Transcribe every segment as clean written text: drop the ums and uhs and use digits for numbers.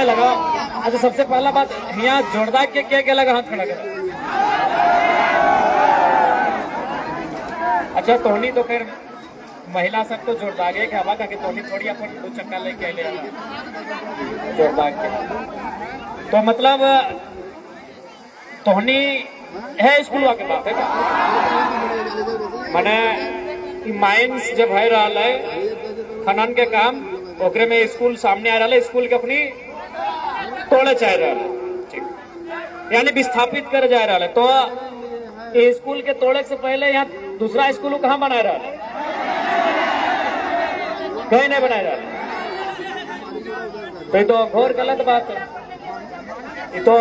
है लगा। अच्छा सबसे पहला बात यहाँ जोरदार के क्या लगा हाथ खड़ा कर। अच्छा तोहनी तो फिर महिला सब तो जोरदार के हवा का तोहनी थोड़ी अपन दो चक्का लेके ले जोरदार के तो मतलब तोहनी है स्कूल के बात है मैंने माइंस जब है रहा है खनन के काम ओकरे में स्कूल सामने आ रहा है स्कूल के अपनी तोड़े चाह रहा है ठीक यानी विस्थापित कर जा रहा है तो ये स्कूल के तोड़े से पहले यहाँ दूसरा स्कूल कहाँ बना रहा है कहीं नहीं बनाया जा रहा तो घोर गलत बात है ये तो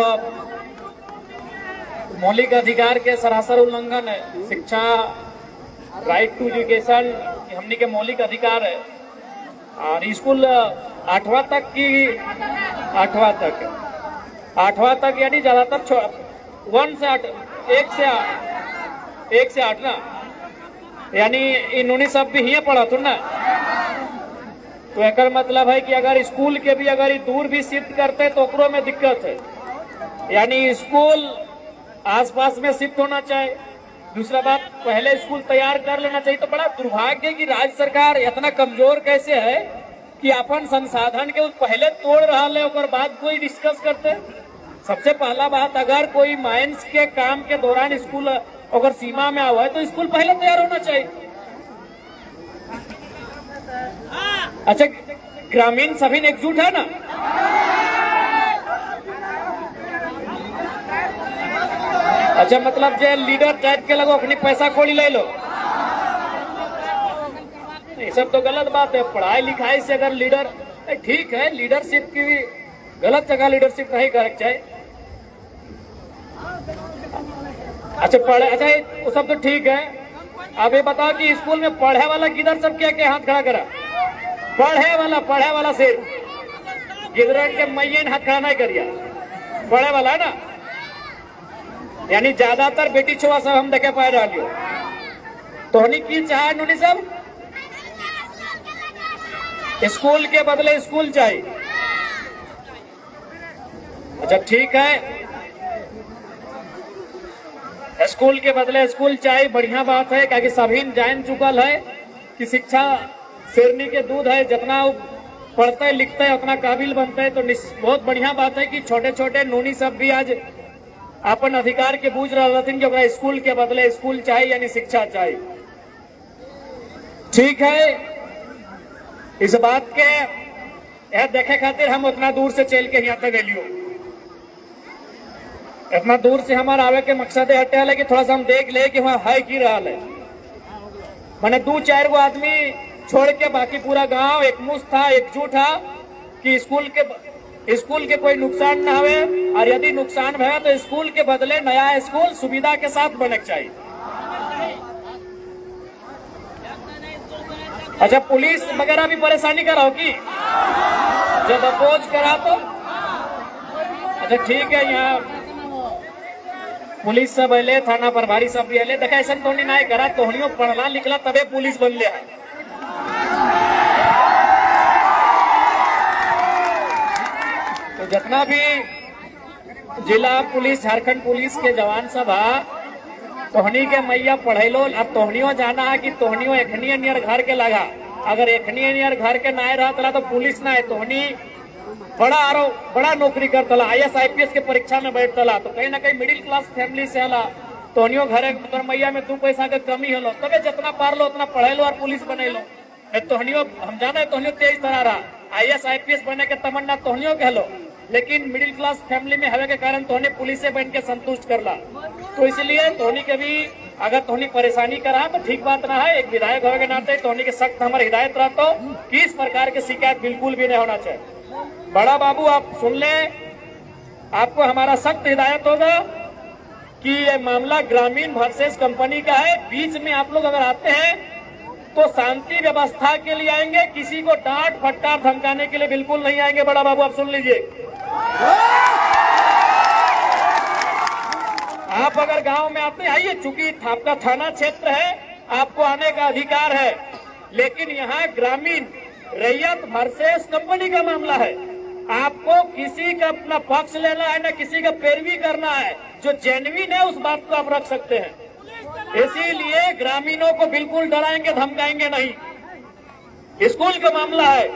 मौलिक अधिकार के सरासर उल्लंघन है। शिक्षा राइट टू एजुकेशन हमने के मौलिक अधिकार है और स्कूल 8वां तक की 8वां तक यानी ज्यादातर 1 से 8 1 से 8 ना यानी इन्होंने सब भी ही पढ़ा थो ना तो एक मतलब है कि अगर स्कूल के भी अगर दूर भी शिफ्ट करते तो ओकरों में दिक्कत है यानी स्कूल आसपास में शिफ्ट होना चाहिए। दूसरा बात पहले स्कूल तैयार कर लेना चाहिए। तो बड़ा दुर्भाग्य कि राज्य सरकार इतना कमजोर कैसे है कि अपन संसाधन के पहले तोड़ रहा है और बाद कोई डिस्कस करते। सबसे पहला बात अगर कोई माइंस के काम के दौरान स्कूल अगर सीमा में आवा है तो स्कूल पहले तैयार होना चाहिए। अच्छा ग्रामीण सभी एकजुट है ना अच्छा मतलब जो लीडर टाइप के लगो अपनी पैसा खोली ले लो ये सब तो गलत बात है। पढ़ाई लिखाई से अगर लीडर ठीक है लीडरशिप की भी गलत जगह लीडरशिप नहीं करना चाहिए। अच्छा पढ़े अच्छा वो सब तो ठीक है। अब ये बताओ कि स्कूल में पढ़े वाला किधर सब क्या क्या हाथ खड़ा करा पढ़े वाला सिर्फ गिदरन के मैयन हाथ खड़ा नहीं करिया पढ़े वाला है ना यानी ज्यादातर बेटी छुआ सब हम देखे पाए रहा लियो तोहनी की चाह नुनी सब स्कूल के बदले स्कूल चाहिए। अच्छा ठीक है स्कूल के बदले स्कूल चाहिए बढ़िया बात है क्योंकि सभी जान चुकल है कि शिक्षा शेरनी के दूध है जितना पढ़ते लिखते उतना काबिल बनते है। तो बहुत बढ़िया बात है कि छोटे छोटे नूनी सब भी आज अपन अधिकार के बूझ रहा थी कि स्कूल के बदले स्कूल चाहिए यानी शिक्षा चाहिए। ठीक है इस बात के यह देखे खातिर हम उतना दूर से चल के यहाँ तक गलियो इतना दूर से हमारा आवे के मकसद हटे है कि थोड़ा सा हम देख ले कि वहाँ है की रहा है मैंने 2-4 गो आदमी छोड़ के बाकी पूरा गांव एकमुश्त था एकजुट था कि स्कूल के कोई नुकसान न हुए और यदि नुकसान भया तो स्कूल के बदले नया स्कूल सुविधा के साथ बने चाहिए। अच्छा पुलिस वगैरह भी परेशानी करा होगी जब अपोज करा तो अच्छा ठीक है यहाँ पुलिस सब अले थाना प्रभारी सब भी अले देखा ऐसा तो नहीं करा तोहनियों पढ़ला लिखला तबे पुलिस बन लिया। तो जितना भी जिला पुलिस झारखंड पुलिस के जवान सब है तोहनी के मैया पढ़ेलो अब तोहनियों जाना है कि तोहनियों एखनी नियर घर के लगा अगर एखनी नियर घर के ना रहा तो पुलिस ना है तोहनी बड़ा नौकरी करता IAS IPS के परीक्षा में बैठता तो कहीं ना कहीं मिडिल क्लास फैमिली से हला तोहनियों घरे मैया में 2 पैसा के कमी हलो तबे जितना पार लो उतना पढ़े लो और पुलिस बने लो तोहनियों हम जाना है तोहनियों तेज तरह रहा IAS IPS बनने के तमन्ना तोहनियों के हलो लेकिन मिडिल क्लास फैमिली में हवे के कारण तोहनी पुलिस से बन के संतुष्ट करला। तो इसलिए तोहनी के भी अगर तोहनी परेशानी करा तो ठीक बात ना है। एक विधायक होने के नाते तोहनी के सख्त हमारी हिदायत रहता कि इस प्रकार की शिकायत बिल्कुल भी नहीं होना चाहिए। बड़ा बाबू आप सुन ले आपको हमारा सख्त हिदायत होगा कि ये मामला ग्रामीण वर्सेस कंपनी का है। बीच में आप लोग अगर आते हैं तो शांति व्यवस्था के लिए आएंगे किसी को डांट फटकार धमकाने के लिए बिल्कुल नहीं आएंगे। बड़ा बाबू आप सुन लीजिए आप अगर गांव में आते आइए चूंकि आपका थाना क्षेत्र है आपको आने का अधिकार है लेकिन यहाँ ग्रामीण रैयत वर्सेस कंपनी का मामला है। आपको किसी का अपना पक्ष लेना है, न किसी का पैरवी करना है। जो जेन्युइन है उस बात को आप रख सकते हैं। इसीलिए ग्रामीणों को बिल्कुल डराएंगे धमकाएंगे नहीं। स्कूल का मामला है,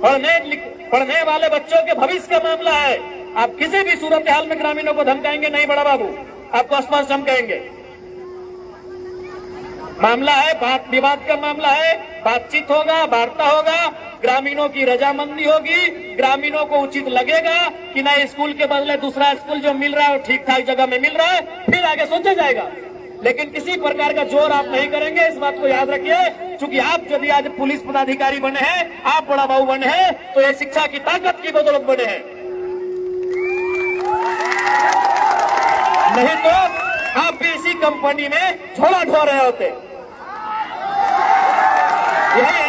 पढ़ने वाले बच्चों के भविष्य का मामला है। आप किसी भी सूरत हाल में ग्रामीणों को धमकाएंगे नहीं बड़ा बाबू, आपको स्पष्ट हम कहेंगे। मामला है, बात विवाद का मामला है, बातचीत होगा, वार्ता होगा, ग्रामीणों की रजामंदी होगी, ग्रामीणों को उचित लगेगा कि नए स्कूल के बदले दूसरा स्कूल जो मिल रहा है वो ठीक ठाक जगह में मिल रहा है, फिर आगे सोचा जाएगा। लेकिन किसी प्रकार का जोर आप नहीं करेंगे, इस बात को याद रखिए। क्योंकि आप यदि आज पुलिस पदाधिकारी बने हैं, आप बड़ा बाबू बने हैं, तो ये शिक्षा की ताकत की बदौलत बने हैं। नहीं तो आप भी इसी कंपनी में झोला ढो रहे होते। यही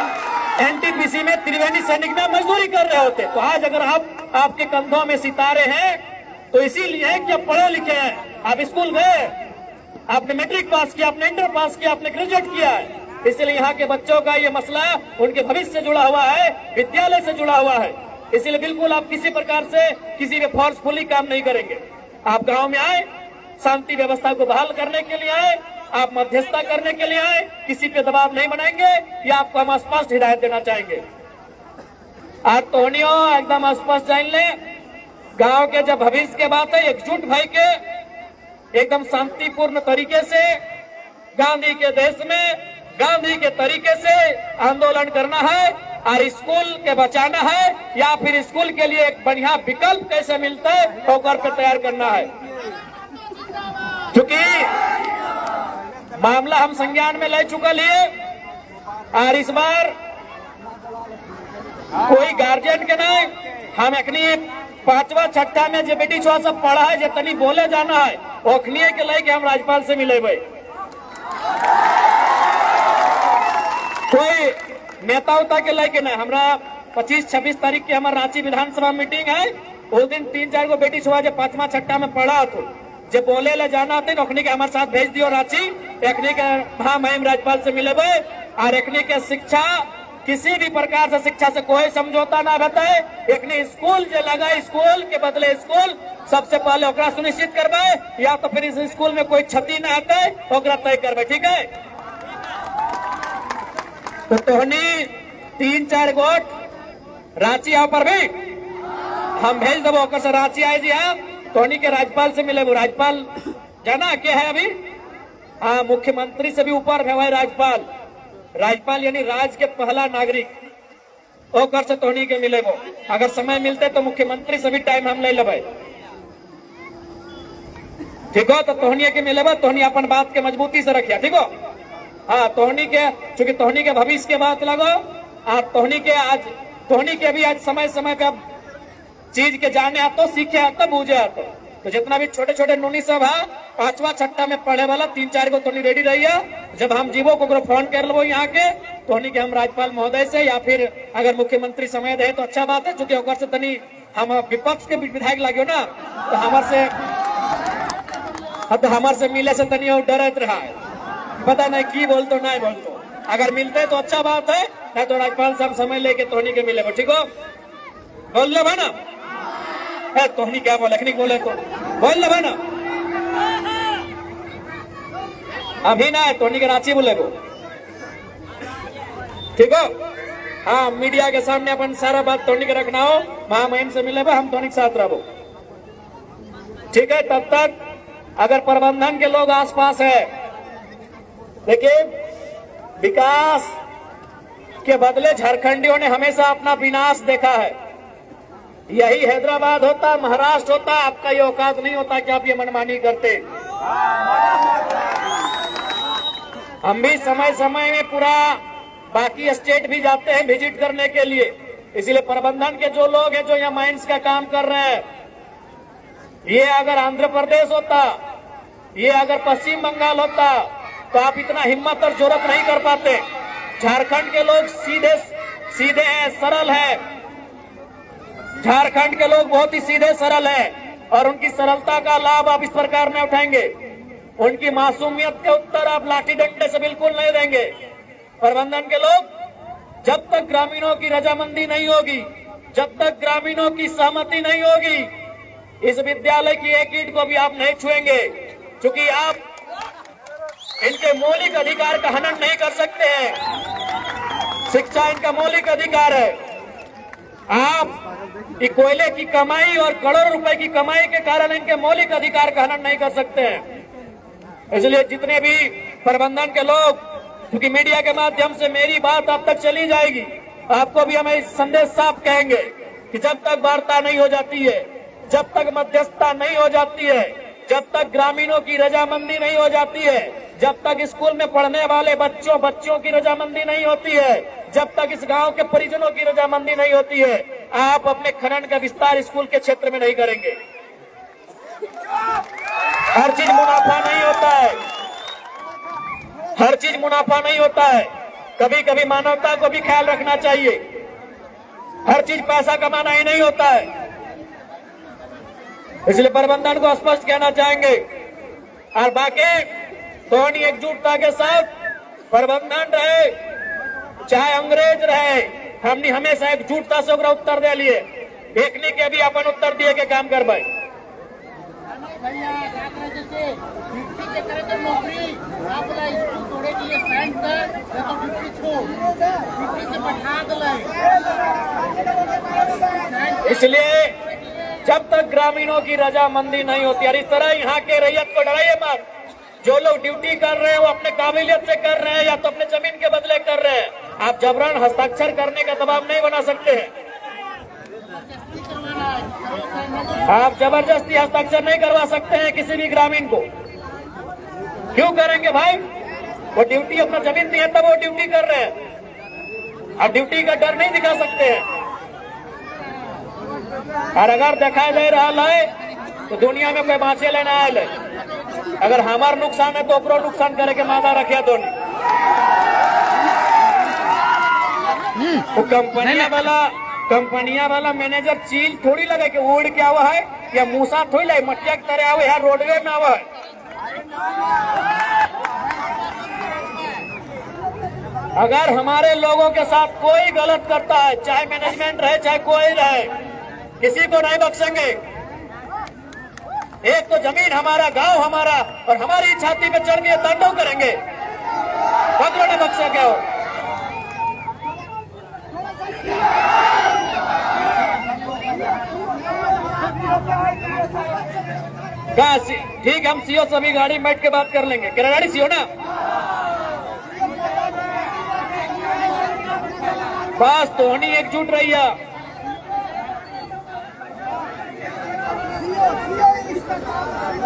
एनटीपीसी में त्रिवेणी सैनिक में मजदूरी कर रहे होते। तो आज अगर आपके कंधों में सितारे हैं तो इसीलिए कि आप पढ़े लिखे हैं, आप स्कूल गए, आपने मैट्रिक पास किया, आपने इंटर पास किया, आपने ग्रेजुएट किया है। इसलिए यहाँ के बच्चों का ये मसला उनके भविष्य से जुड़ा हुआ है, विद्यालय से जुड़ा हुआ है। इसलिए बिल्कुल आप किसी प्रकार से किसी पे फोर्सफुली काम नहीं करेंगे। आप गांव में आए, शांति व्यवस्था को बहाल करने के लिए आए, आप मध्यस्थता करने के लिए आए, किसी पे दबाव नहीं बनाएंगे। या आपको हम स्पष्ट हिदायत देना चाहेंगे। आज तोहनियों एकदम स्पष्ट जान ले, गांव के जब भविष्य के बात है, एकजुट भाई के एकदम शांतिपूर्ण तरीके से गांधी के देश में गांधी के तरीके से आंदोलन करना है और स्कूल के बचाना है, या फिर स्कूल के लिए एक बढ़िया विकल्प कैसे मिलता है होकर पे तैयार करना है। क्योंकि मामला हम संज्ञान में ले चुका लिए और इस बार कोई गार्जियन के नहीं, हम अखनी 5वां 6ठा में जो बेटी छुआ सब पढ़ा है, जितनी बोले जाना है ओखनी के लिए कि हम राज्यपाल से मिले भाई। कोई नेता उता के लेके नहीं। हमारा 25-26 तारीख की हमारा रांची विधानसभा मीटिंग है। उस दिन 3-4 को बेटी छुआ जो 5वां 6ठा में पढ़ा तो जब बोले ले जाना थे अखनी के हमारे साथ भेज दियो रांची। अखनी के हाँ महिम राज्यपाल से मिले भाई। और अखनी के शिक्षा किसी भी प्रकार से शिक्षा से कोई समझौता ना बताए। एक स्कूल जो लगा, स्कूल के बदले स्कूल सबसे पहले ओकरा सुनिश्चित करवाए, या तो फिर इस स्कूल में कोई क्षति न आता है ओकरा तय करवाए। ठीक है, तो तोहनी 3-4 गोट रांची आओ पर भी हम भेज देवो ओकर से रांची आए जी। हाँ, तोहनी के राज्यपाल से मिले। वो राज्यपाल जाना क्या है अभी, हाँ मुख्यमंत्री से भी ऊपर है भाई राज्यपाल। राज्यपाल यानी राज्य के पहला नागरिक ओकर से तोहनी के मिले। वो अगर समय मिलते तो मुख्यमंत्री से भी टाइम हम ले लेबे। ठीक हो, तो तोहनी के मिले। तोहनी अपन बात के मजबूती से रखिया। ठीक हो, हाँ तोहनी के चूंकि तोहनी के भविष्य के बात लगो और तोहनी के अभी आज समय समय पे अब चीज के जाने आतो, सीखे आतो, बूझे आतो। तो जितना भी छोटे छोटे नूनी सब है 5वां 6ठा में पढ़े वाला 3-4 को तोहनी रेडी रही है। जब हम जीवो को फोन कर लो यहाँ के तोहनी के हम राज्यपाल महोदय से, या फिर अगर मुख्यमंत्री समय दे तो अच्छा बात है। चूंकि ओकर से तनी हम विपक्ष के विधायक लगे ना, तो हमारे से मिले से तनी डरत रहा है, पता नहीं की बोलतो नहीं बोलतो। अगर मिलते तो अच्छा बात है, नहीं तो राज्यपाल साहब समय लेके तोहनी के मिले। ठीक हो, बोल लो भाना है तोहनी क्या बोले, नहीं बोले तो बोल लो भाना। अभी ना है तोहनी के रांची बोले को। ठीक हो, हाँ मीडिया के सामने अपन सारा बात तोहनी के रखना हो, महामहिम से मिले हम तोहनी के साथ रहो। ठीक है, तब तक अगर प्रबंधन के लोग आसपास है, देखिए विकास के बदले झारखंडियों ने हमेशा अपना विनाश देखा है। यही हैदराबाद होता, महाराष्ट्र होता, आपका ये औकात नहीं होता कि आप ये मनमानी करते। हम भी समय समय में पूरा बाकी स्टेट भी जाते हैं विजिट करने के लिए। इसलिए प्रबंधन के जो लोग हैं जो यहाँ माइंस का काम कर रहे हैं, ये अगर आंध्र प्रदेश होता, ये अगर पश्चिम बंगाल होता तो आप इतना हिम्मत और जरूरत नहीं कर पाते। झारखंड के लोग सीधे हैं, सरल है। झारखंड के लोग बहुत ही सीधे सरल हैं और उनकी सरलता का लाभ आप इस प्रकार में उठाएंगे। उनकी मासूमियत के उत्तर आप लाठी डंडे से बिल्कुल नहीं देंगे। प्रबंधन के लोग जब तक ग्रामीणों की रजामंदी नहीं होगी, जब तक ग्रामीणों की सहमति नहीं होगी इस विद्यालय की एक ईंट को भी आप नहीं छुएंगे, क्योंकि आप इनके मौलिक अधिकार का हनन नहीं कर सकते हैं। शिक्षा इनका मौलिक अधिकार है। आप कोयले की कमाई और करोड़ों रुपए की कमाई के कारण इनके मौलिक अधिकार का हनन नहीं कर सकते हैं। इसलिए जितने भी प्रबंधन के लोग, क्योंकि मीडिया के माध्यम से मेरी बात अब तक चली जाएगी, आपको भी हमें संदेश साफ कहेंगे कि जब तक वार्ता नहीं हो जाती है, जब तक मध्यस्थता नहीं हो जाती है, जब तक ग्रामीणों की रजामंदी नहीं हो जाती है, जब तक स्कूल में पढ़ने वाले बच्चों की रजामंदी नहीं होती है, जब तक इस गांव के परिजनों की रजामंदी नहीं होती है, आप अपने खनन का विस्तार स्कूल के क्षेत्र में नहीं करेंगे। हर चीज मुनाफा नहीं होता है, हर चीज मुनाफा नहीं होता है। कभी कभी मानवता को भी ख्याल रखना चाहिए। हर चीज पैसा कमाना ही नहीं होता है। इसलिए प्रबंधन को स्पष्ट कहना चाहेंगे। और बाकी कौन एकजुटता के साथ प्रबंधन रहे, चाहे अंग्रेज रहे, हमने हमेशा एकजुटता से उत्तर दे लिए। एक नहीं के भी अपन उत्तर दिए के काम कर भाई। इसलिए जब तक ग्रामीणों की रजामंदी नहीं होती, और इस तरह यहाँ के रैयत को डराइए मत। जो लोग ड्यूटी कर रहे हैं वो अपने काबिलियत से कर रहे हैं या तो अपने जमीन के बदले कर रहे हैं। आप जबरन हस्ताक्षर करने का दबाव नहीं बना सकते हैं। आप जबरदस्ती हस्ताक्षर नहीं करवा सकते हैं किसी भी ग्रामीण को। क्यों करेंगे भाई? वो ड्यूटी अपना जमीन दी है तब वो ड्यूटी कर रहे हैं। आप ड्यूटी का डर नहीं दिखा सकते हैं। और अगर देखा जा रहा है तो दुनिया में कोई बाँचे लेना आए, अगर हमार नुकसान है तो ओकरो नुकसान करे के मादा रखे तो नहीं। वो कंपनिया वाला मैनेजर चील थोड़ी लगे कि उड़ के आवा है या मूसा थोड़ी लगे मटिया की तरह आवे है रोडवे में आवा है। अगर हमारे लोगों के साथ कोई गलत करता है, चाहे मैनेजमेंट रहे चाहे कोई रहे, किसी को नहीं बख्शेंगे। एक तो जमीन हमारा, गांव हमारा, और हमारी छाती पे चढ़ के तांडव करेंगे, पकड़ो ने बख्शा क्या हो। ठीक, हम सीओ सभी गाड़ी में बैठ के बात कर लेंगे। किराड़ी सीओ ना, बस तोहनी एकजुट रहिया।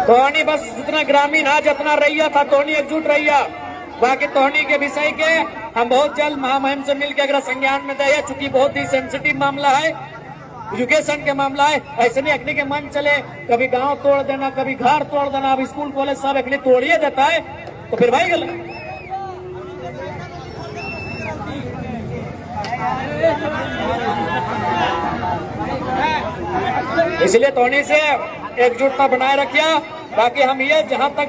तोहनी बस जितना ग्रामीण है जितना रहिया था तोहनी एकजुट रहिया। बाकी तोहनी के विषय के हम बहुत जल्द महामहिम से मिलकर अगर संज्ञान में दे, चूंकि बहुत ही सेंसिटिव मामला है, एजुकेशन के मामला है। ऐसे नहीं अखनी के मन चले कभी गांव तोड़ देना, कभी घर तोड़ देना, अब स्कूल कॉलेज सब अखनी तोड़िए देता है तो फिर भाई गलत। इसलिए तोहनी से एकजुटता बनाए रखिया। बाकी हम ये जहां तक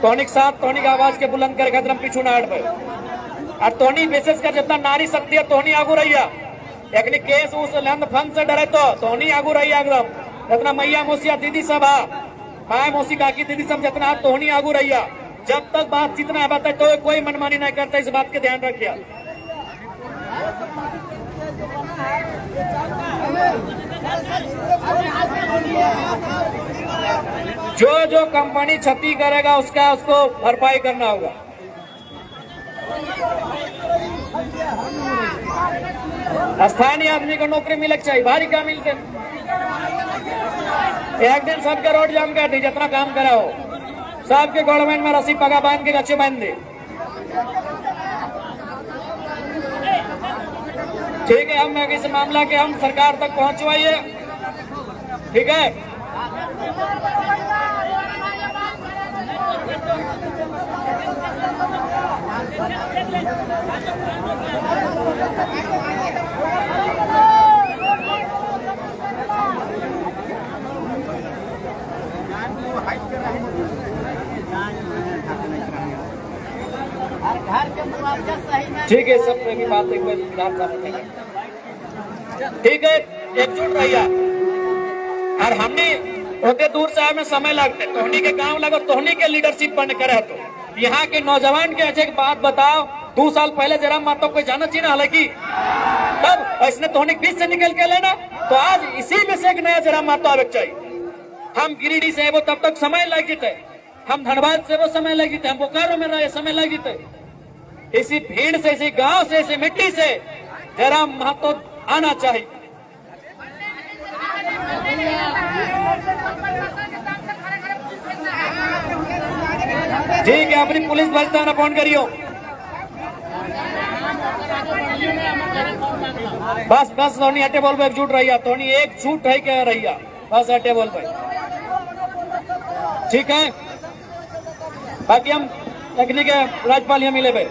तोहनी साथ तोहनी की आवाज के बुलंद कर खतरम पीछू ना हट पाए। और तोहनी विशेष कर जितना नारी शक्ति है तोहनी आगू रहिया। एकनी केस उस लंद फंद से डरे तो तोहनी आगू रहिया एकदम। जितना मैया मौसिया दीदी सब माए मौसी काकी दीदी सब जितना तोहनी आगू रहिया। जब तक बात जितना बात है तो कोई मनमानी नहीं करता, इस बात के ध्यान रखिया। जो जो कंपनी क्षति करेगा उसको भरपाई करना होगा। स्थानीय आदमी को नौकरी मिले चाहिए, भारी क्या मिलते। एक दिन सबके रोड जाम कर दी, जितना काम करा हो सबके गवर्नमेंट में रस्सी पगा बांध के गच्छे बांध दे। ठीक है, हम इस मामला के हम सरकार तक पहुंचवाइए। ठीक है, ठीक है, सब की बात एक बार विधानसभा में ठीक है, एकजुट रहिए। और हमने होते दूर से हमें समय लगते, तोहनी के गांव लगो, तोहनी के लीडरशिप बन करे। तो यहाँ के नौजवान के अच्छे बात बताओ, 2 साल पहले जरा मातो कोई जाना चाहिए ना, हालांकि तब इसने तोहनी बीच से निकल के लेना, तो आज इसी में से एक नया जरा मातो आवे चाहिए। हम गिरिडीह से वो तब तक समय लग जीते, हम धनबाद से वो समय लग जीते, हम बोकारो में रहे समय लग जीते। इसी भीड़ से, इसी गांव से, इसी मिट्टी से जरा महतो आना चाहिए। ठीक है, अपनी पुलिस बचता ना फोन करियो। बस बस धोनी हटे बोल पे एकजुट रहिया, धोनी एकजुट है क्या रहिया, बस हटे बोल पे। ठीक है, बाकी हम तकनीक राज्यपाल यहाँ मिले भाई।